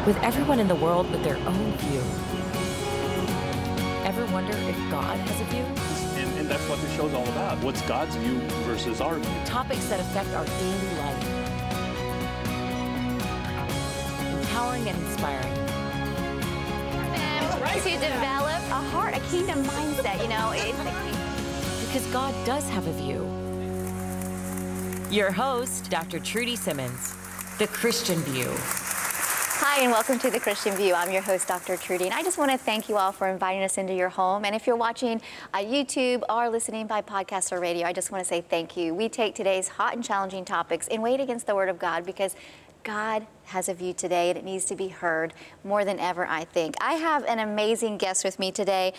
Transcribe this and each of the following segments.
with everyone in the world with their own view. Ever wonder if God has a view? And that's what the show's all about. What's God's view versus our view? Topics that affect our daily life. Empowering and inspiring. To develop a heart, a kingdom mindset, you know. Because God does have a view. Your host, Dr. Trudy Simmons, The Christian View. Hi, and welcome to The Christian View. I'm your host, Dr. Trudy, and I just want to thank you all for inviting us into your home. And if you're watching YouTube or listening by podcast or radio, I just want to say thank you. We take today's hot and challenging topics and weigh it against the Word of God, because God has a view today, and it needs to be heard more than ever, I think. I have an amazing guest with me today.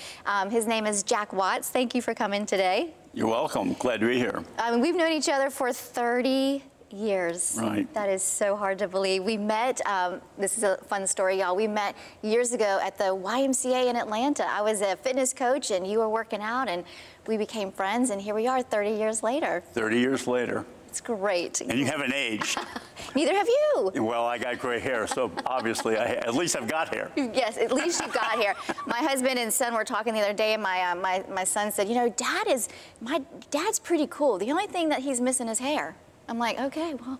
His name is Jack Watts. Thank you for coming today. You're welcome. Glad to be here. We've known each other for 30 years. Right. That is so hard to believe. We met, this is a fun story, y'all. We met years ago at the YMCA in Atlanta. I was a fitness coach and you were working out, and we became friends, and here we are 30 years later. 30 years later. It's great. And you haven't aged. Neither have you. Well, I got gray hair, so obviously, at least I've got hair. Yes, at least you've got hair. My husband and son were talking the other day, and my son said, you know, my dad's pretty cool. The only thing that he's missing is hair. I'm like, okay, well,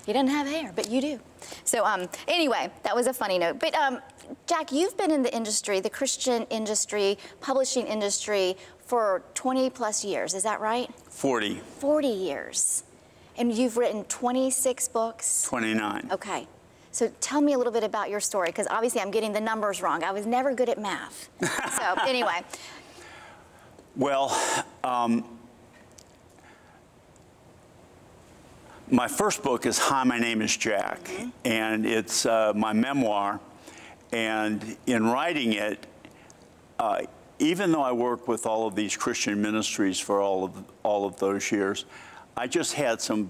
he doesn't have hair, but you do. So anyway, that was a funny note. But Jack, you've been in the industry, the Christian industry, publishing industry, for 20 plus years, is that right? 40. 40 years. And you've written 26 books? 29. Okay. So tell me a little bit about your story, because obviously I'm getting the numbers wrong. I was never good at math. So anyway. Well, my first book is Hi, My Name is Jack, and it's my memoir. And in writing it, even though I worked with all of these Christian ministries for all of those years, I just had some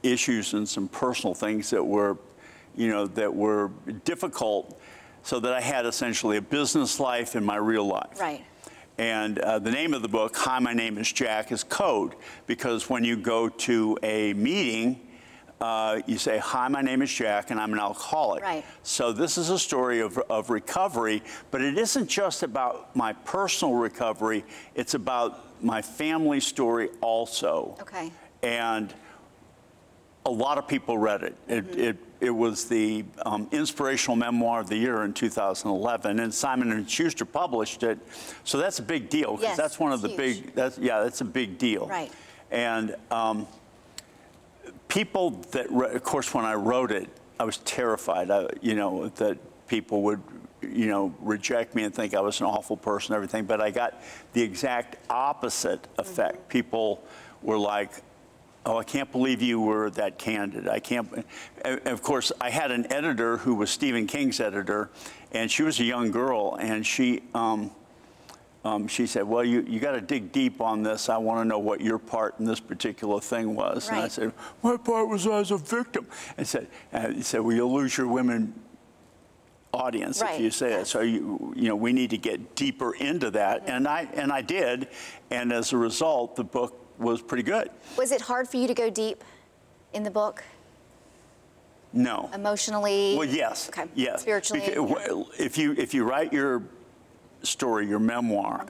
issues and some personal things that were, you know, that were difficult, so that I had essentially a business life and my real life. Right. And the name of the book, Hi, My Name is Jack, is code, because when you go to a meeting, you say, hi, my name is Jack, and I'm an alcoholic. Right. So this is a story of recovery, but it isn't just about my personal recovery, it's about my family story also. Okay. And a lot of people read it. It was the inspirational memoir of the year in 2011, and Simon & Schuster published it. So that's a big deal, because yes, that's one of the huge. that's a big deal. Right. And people that, of course, when I wrote it, I was terrified, you know, that people would, you know, reject me and think I was an awful person and everything, but I got the exact opposite effect. People were like, oh, I can't believe you were that candid. I can't. And of course, I had an editor who was Stephen King's editor, and she was a young girl, and she said, well, you got to dig deep on this. I want to know what your part in this particular thing was. Right. And I said, my part was as a victim. And he said, well, you'll lose your women audience if you say it. So you know, we need to get deeper into that, and I did, and as a result, the book was pretty good. Was it hard for you to go deep in the book? No. Emotionally? Well, yes. Okay. Yes. Spiritually? If you write your story, your memoir,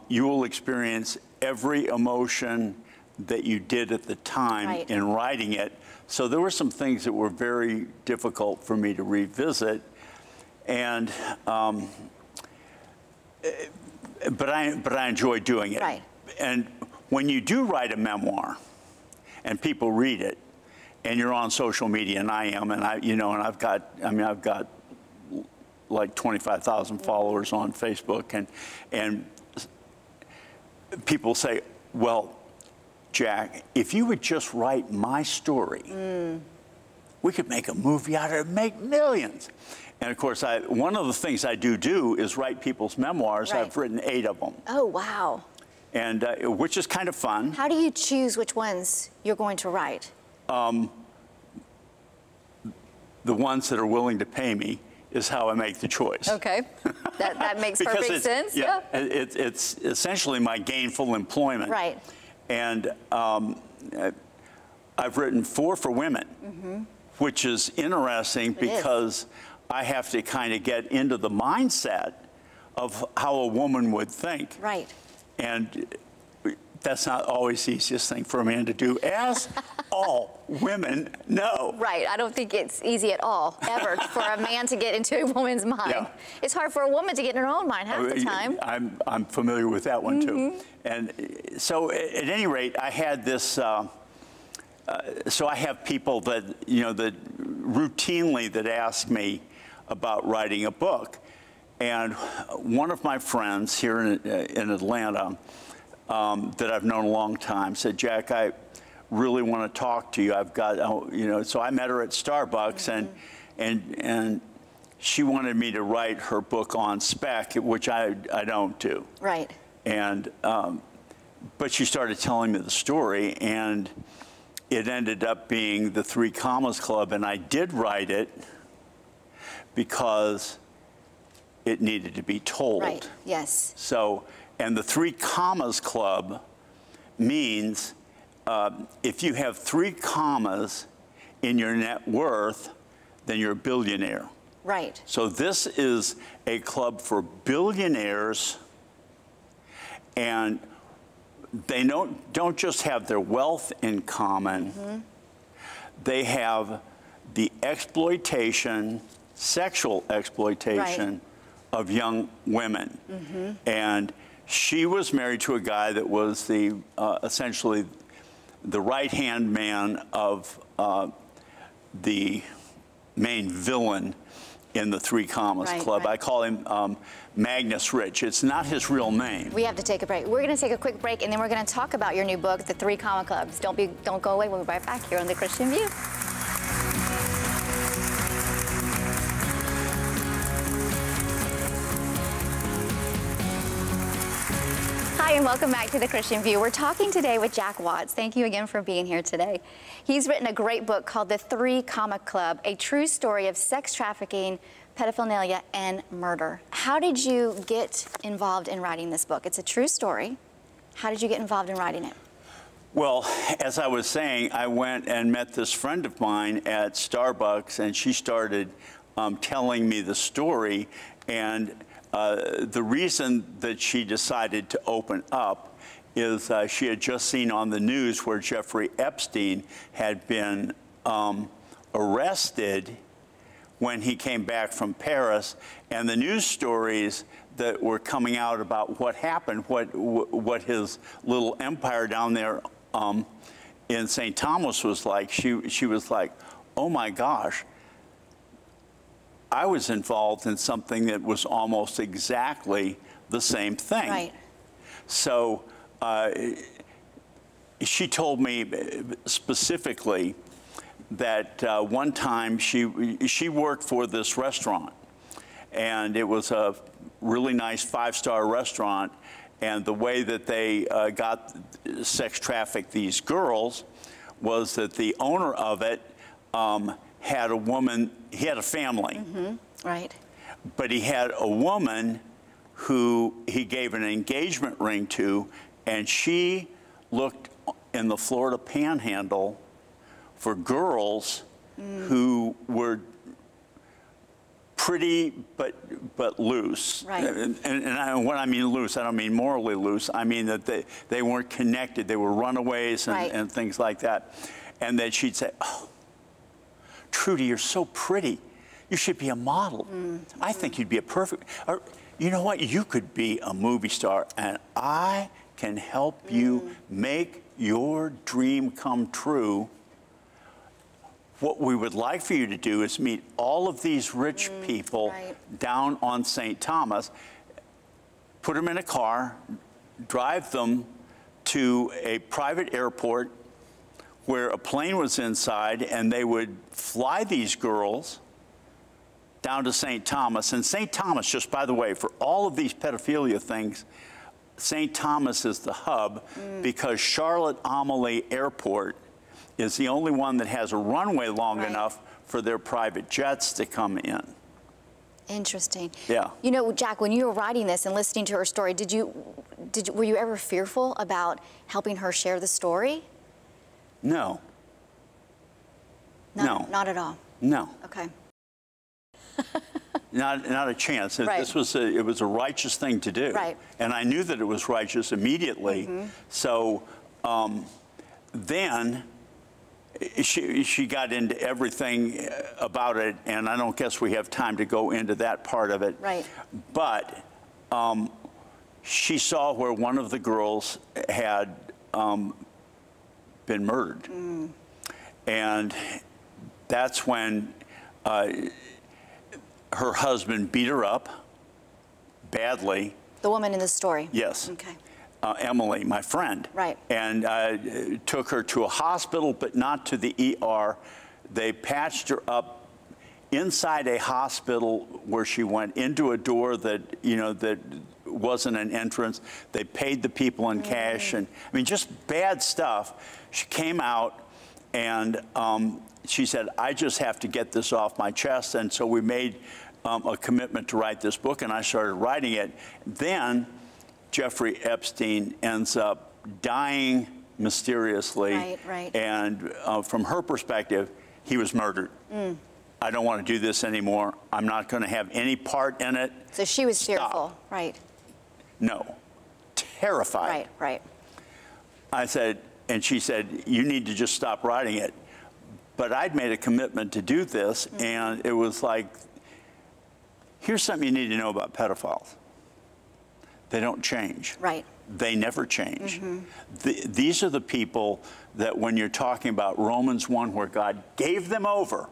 you will experience every emotion that you did at the time in writing it. So there were some things that were very difficult for me to revisit, and but I enjoyed doing it. Right. And when you do write a memoir, and people read it, and you're on social media, and I am, and I've got like 25,000 followers on Facebook, and people say, well, Jack, if you would just write my story, we could make a movie out of it, make millions. And of course, one of the things I do is write people's memoirs. Right. I've written 8 of them. Oh, wow. And which is kind of fun. How do you choose which ones you're going to write? The ones that are willing to pay me is how I make the choice. Okay, that makes perfect sense. Yeah, it's essentially my gainful employment. Right. And I've written 4 for women. which is interesting because I have to kind of get into the mindset of how a woman would think. Right. And that's not always the easiest thing for a man to do, as all women know. Right. I don't think it's easy at all, ever, for a man to get into a woman's mind. Yeah. It's hard for a woman to get in her own mind half the time. I'm familiar with that one, too. And so, at any rate, I had this, so I have people that, you know, that routinely that ask me about writing a book. And one of my friends here in Atlanta that I've known a long time said, Jack, I really want to talk to you. I've got, you know, so I met her at Starbucks, and she wanted me to write her book on spec, which I don't do. Right. And, but she started telling me the story, and it ended up being the Three Commas Club, and I did write it because it needed to be told. Right, yes. So, and the Three Commas Club means if you have 3 commas in your net worth, then you're a billionaire. Right. So this is a club for billionaires, and they don't just have their wealth in common, they have the exploitation, sexual exploitation of young women. And she was married to a guy that was the essentially the right-hand man of the main villain in the Three Commas Club. I call him Magnus Rich. It's not his real name. We have to take a break. We're going to take a quick break, and then we're going to talk about your new book, The Three Comma Clubs. Don't go away. We'll be right back here on The Christian View. Hi, and welcome back to The Christian View. We're talking today with Jack Watts. Thank you again for being here today. He's written a great book called The Three Comma Club, a true story of sex trafficking, pedophilia, and murder. How did you get involved in writing this book? It's a true story. How did you get involved in writing it? Well, as I was saying, I went and met this friend of mine at Starbucks, and she started telling me the story. And the reason that she decided to open up is she had just seen on the news where Jeffrey Epstein had been arrested when he came back from Paris, and the news stories that were coming out about what happened, what his little empire down there in St. Thomas was like. She was like, oh my gosh, I was involved in something that was almost exactly the same thing. Right. So she told me specifically that one time she worked for this restaurant, and it was a really nice 5-star restaurant, and the way that they got sex trafficked these girls was that the owner of it had a woman, he had a family. Right. But he had a woman who he gave an engagement ring to, and she looked in the Florida Panhandle for girls who were pretty but loose. Right. And when I mean loose, I don't mean morally loose. I mean that they weren't connected. They were runaways and things like that. And then she'd say, oh, Trudy, you're so pretty. You should be a model. I think you'd be a perfect, or you know what? You could be a movie star, and I can help you make your dream come true. What we would like for you to do is meet all of these rich people down on St. Thomas, put them in a car, drive them to a private airport where a plane was inside, and they would fly these girls down to St. Thomas. And St. Thomas, just by the way, for all of these pedophilia things, St. Thomas is the hub because Charlotte Amalie Airport is the only one that has a runway long enough for their private jets to come in. Interesting. Yeah. You know, Jack, when you were writing this and listening to her story, were you ever fearful about helping her share the story? No. No. Not at all. No. Okay. Not a chance. Right. It was a righteous thing to do. Right. And I knew that it was righteous immediately. So then she got into everything about it, and I don't guess we have time to go into that part of it. Right. But she saw where one of the girls had been murdered. And that's when her husband beat her up badly. The woman in the story? Yes. Okay. Emily, my friend. Right. And took her to a hospital, but not to the ER. They patched her up inside a hospital where she went into a door that, that wasn't an entrance. They paid the people in cash. And I mean, just bad stuff. She came out and she said, I just have to get this off my chest. And so we made a commitment to write this book, and I started writing it. Then Jeffrey Epstein ends up dying mysteriously. Right, right. And from her perspective, he was murdered. I don't want to do this anymore. I'm not going to have any part in it. So she was Stop. fearful, right? No. Terrified. Right, right. I said, and she said, you need to just stop writing it. But I'd made a commitment to do this, and it was like, here's something you need to know about pedophiles. They don't change. Right. They never change. These are the people that when you're talking about Romans 1, where God gave them over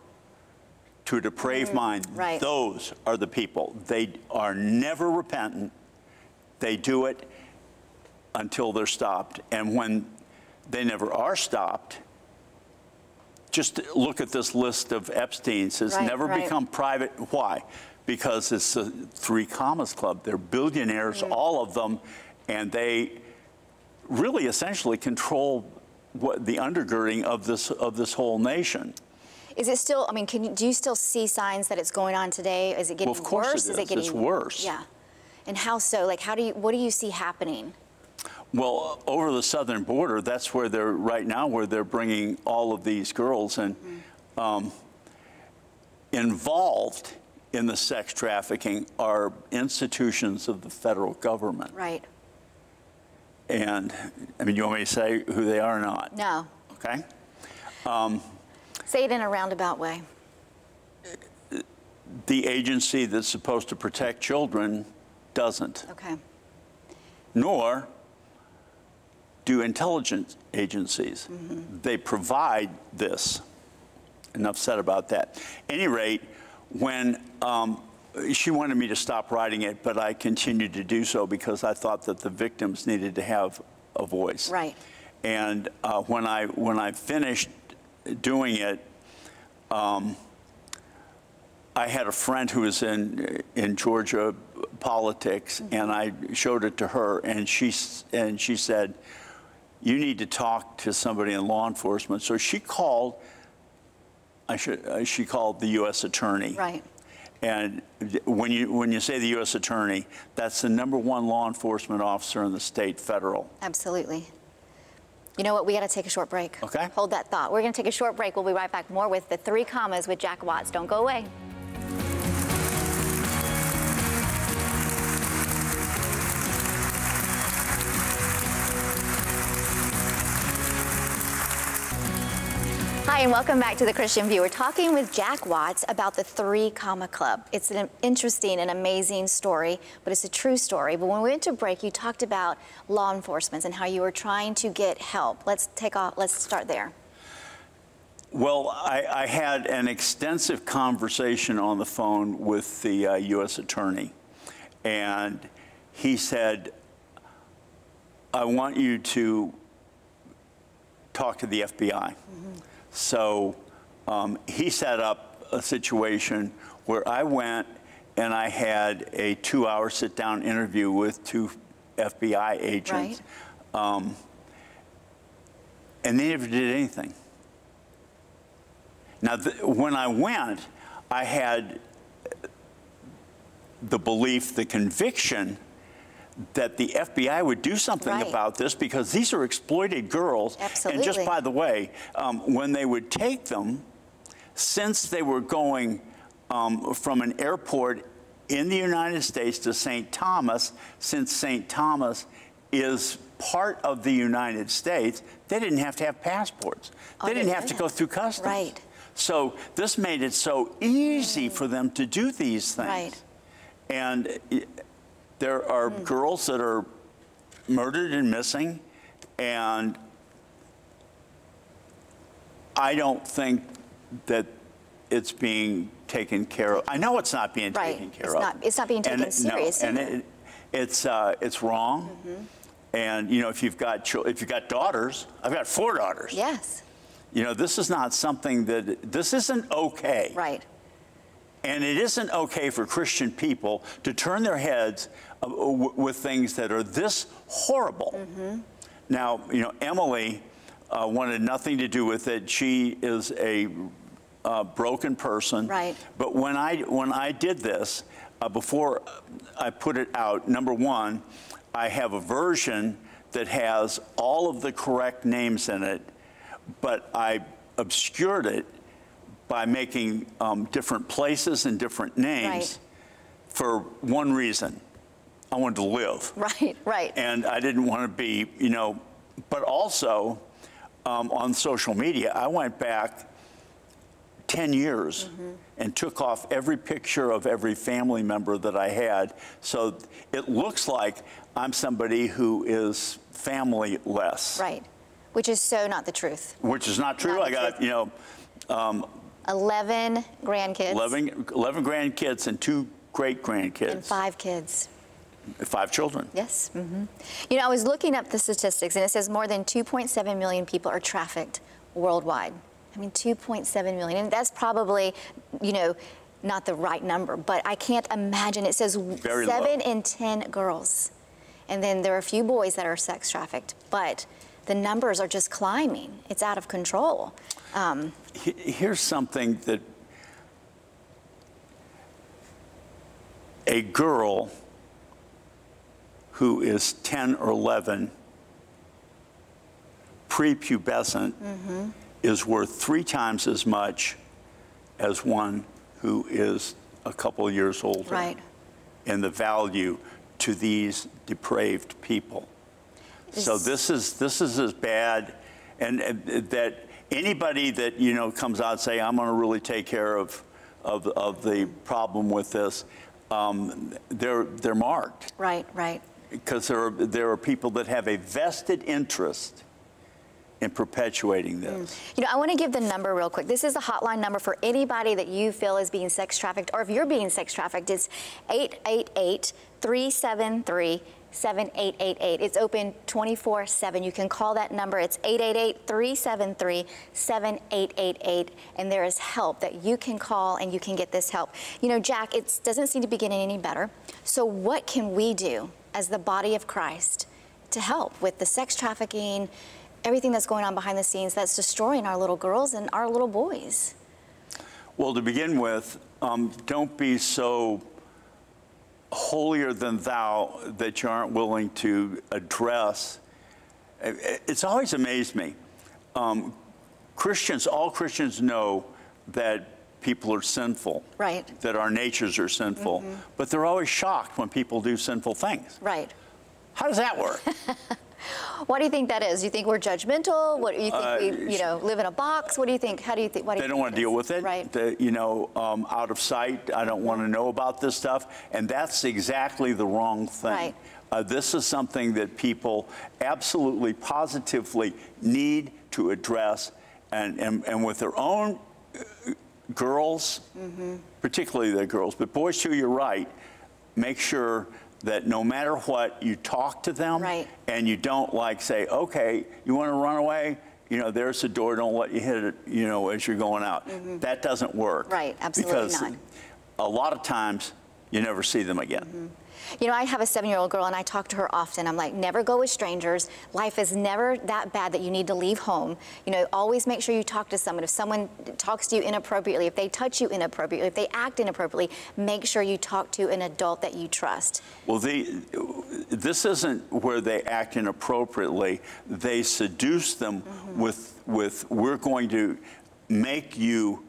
to a depraved mind, right. Those are the people. They are never repentant. They do it until they're stopped. And when they never are stopped, just look at this list of Epstein's. Has never become private. Why? Because it's a 3 commas club. They're billionaires, all of them, and they really essentially control the undergirding of this whole nation. Is it still, I mean, do you still see signs that it's going on today? Is it getting worse? Well, of course it is. Is it getting it's worse. Yeah. And how so? Like, what do you see happening? Well, over the southern border, that's where they're right now, where they're bringing all of these girls and involved in the sex trafficking are institutions of the federal government. Right. And I mean, you want me to say who they are or not? No. Okay. Say it in a roundabout way. The agency that's supposed to protect children doesn't. Okay. Nor do intelligence agencies. They provide this. Enough said about that. At any rate, when she wanted me to stop writing it, but I continued to do so because I thought that the victims needed to have a voice. Right. And when I finished doing it, I had a friend who was in Georgia politics, and I showed it to her, and she said, you need to talk to somebody in law enforcement. So she called. She called the U.S. attorney. Right. And when you say the U.S. attorney, that's the #1 law enforcement officer in the state, federal. Absolutely. You know what? We got to take a short break. Okay. Hold that thought. We're going to take a short break. We'll be right back. More with the 3 commas with Jack Watts. Don't go away. Hi, and welcome back to the Christian View. We're talking with Jack Watts about the 3 Comma Club. It's an interesting and amazing story, but it's a true story. But when we went to break, you talked about law enforcement and how you were trying to get help. Let's start there. Well, I had an extensive conversation on the phone with the U.S. attorney, and he said, I want you to talk to the FBI. So he set up a situation where I went and I had a 2-hour sit-down interview with 2 FBI agents. Right. And they never did anything. Now, when I went, I had the belief, the conviction that the FBI would do something about this because these are exploited girls. Absolutely. And just by the way, when they would take them, since they were going from an airport in the United States to St. Thomas, since St. Thomas is part of the United States, they didn't have to have passports. They didn't have to go through customs. Right. So this made it so easy for them to do these things. Right. And there are girls that are murdered and missing, and I don't think that it's being taken care of. I know it's not being taken care of. It's not being taken seriously. No, and it's wrong. And you know, if you've got daughters, I've got 4 daughters. Yes. You know, this is not something this isn't okay. Right. And it isn't okay for Christian people to turn their heads with things that are this horrible. Now, you know, Emily wanted nothing to do with it. She is a broken person. Right. But when I did this, before I put it out, number one, I have a version that has all of the correct names in it, but I obscured it by making different places and different names for one reason. I wanted to live. Right, right. And I didn't want to be, you know, but also on social media, I went back 10 years and took off every picture of every family member that I had. So it looks like I'm somebody who is family-less. Right, which is so not the truth. Which is not true. Not I got, you know, 11 grandkids. 11 grandkids and 2 great-grandkids. And 5 kids. 5 children. Yes. You know, I was looking up the statistics, and it says more than 2.7 million people are trafficked worldwide. I mean, 2.7 million. And that's probably, you know, not the right number, but I can't imagine. It says 7 in 10 girls. And then there are a few boys that are sex trafficked, but the numbers are just climbing. It's out of control. Here's something that a girl who is 10 or 11, prepubescent, is worth 3 times as much as one who is a couple years older. Right. And the value to these depraved people. So this is as bad, and that anybody that, you know, comes out and say, I'm going to really take care of the problem with this, they're marked. Right, right. Because there are people that have a vested interest in perpetuating this. You know, I want to give the number real quick. This is a hotline number for anybody that you feel is being sex trafficked, or if you're being sex trafficked, it's 888-373-7888. It's open 24/7. You can call that number. It's 888-373-7888, and there is help that you can call, and you can get this help. You know, Jack, it doesn't seem to be getting any better. So what can we do as the body of Christ to help with the sex trafficking, everything that's going on behind the scenes that's destroying our little girls and our little boys? Well, to begin with, don't be so holier than thou that you aren't willing to address. It's always amazed me. All Christians know that people are sinful. Right. That our natures are sinful. But they're always shocked when people do sinful things. Right. How does that work? Why do you think that is? Do you think we're judgmental? What do you think we, you know, live in a box? What do you think? How do you think? Why do they don't want to deal with it. Right. You know, out of sight. I don't want to know about this stuff, and that's exactly the wrong thing. Right. This is something that people absolutely, positively need to address, and with their own girls, particularly the girls, but boys too. You're right. Make sure that no matter what, you talk to them, and you don't like say, okay, you want to run away? You know, there's the door, don't let you hit it, you know, as you're going out. That doesn't work. Right, absolutely not. Because a lot of times, you never see them again. You know, I have a 7-year-old girl, and I talk to her often. I'm like, never go with strangers. Life is never that bad that you need to leave home. You know, always make sure you talk to someone. If someone talks to you inappropriately, if they touch you inappropriately, if they act inappropriately, make sure you talk to an adult that you trust. Well, this isn't where they act inappropriately. They seduce them with we're going to make you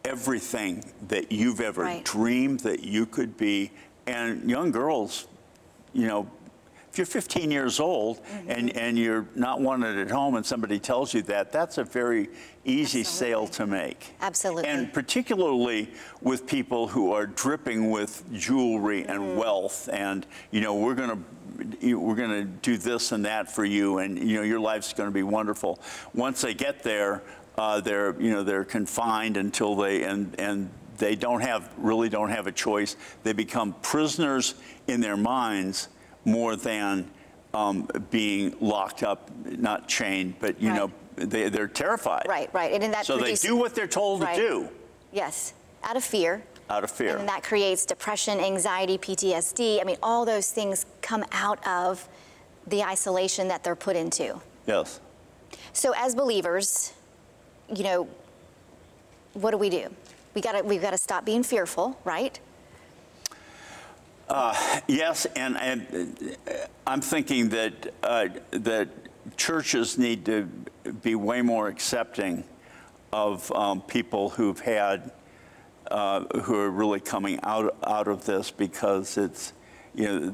everything that you've ever Right. dreamed that you could be. And young girls, you know, if you're 15 years old and you're not wanted at home and somebody tells you that, that's a very easy sale to make. Absolutely. And particularly with people who are dripping with jewelry and wealth, and you know, we're gonna do this and that for you, and you know, your life's going to be wonderful. Once they get there, they're confined until they they really don't have a choice. They become prisoners in their minds more than being locked up, not chained, but you know, they're terrified. Right, right. And in that so they do what they're told to do. Yes, out of fear. Out of fear. And then that creates depression, anxiety, PTSD. I mean, all those things come out of the isolation that they're put into. Yes. So as believers, you know, what do? We've got to stop being fearful, right? Yes, and I'm thinking that that churches need to be way more accepting of people who've had who are really coming out of this, because it's, you know,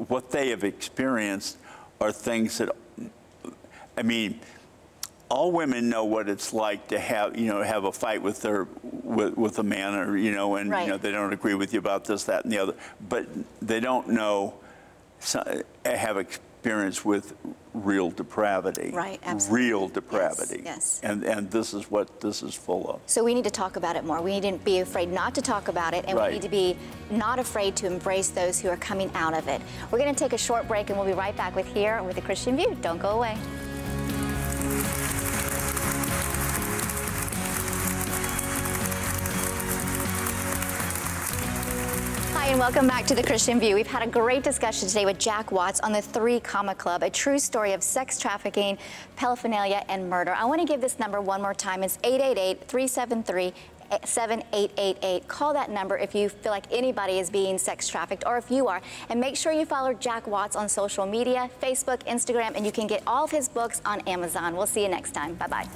what they have experienced are things that, I mean, all women know what it's like to have a fight with with a man, or you know, and you know, they don't agree with you about this, that, and the other, but they don't know, have experience with real depravity. Right, absolutely. Real depravity. Yes, yes. And this is what this is full of. So we need to talk about it more. We need to be afraid not to talk about it, and we need to be not afraid to embrace those who are coming out of it. We're going to take a short break, and we'll be right back with The Christian View. Don't go away. Hi, and welcome back to The Christian View. We've had a great discussion today with Jack Watts on the 3 Comma Club, a true story of sex trafficking, paraphernalia, and murder. I want to give this number one more time. It's 888-373-7888. Call that number if you feel like anybody is being sex trafficked, or if you are. And make sure you follow Jack Watts on social media, Facebook, Instagram, and you can get all of his books on Amazon. We'll see you next time. Bye-bye.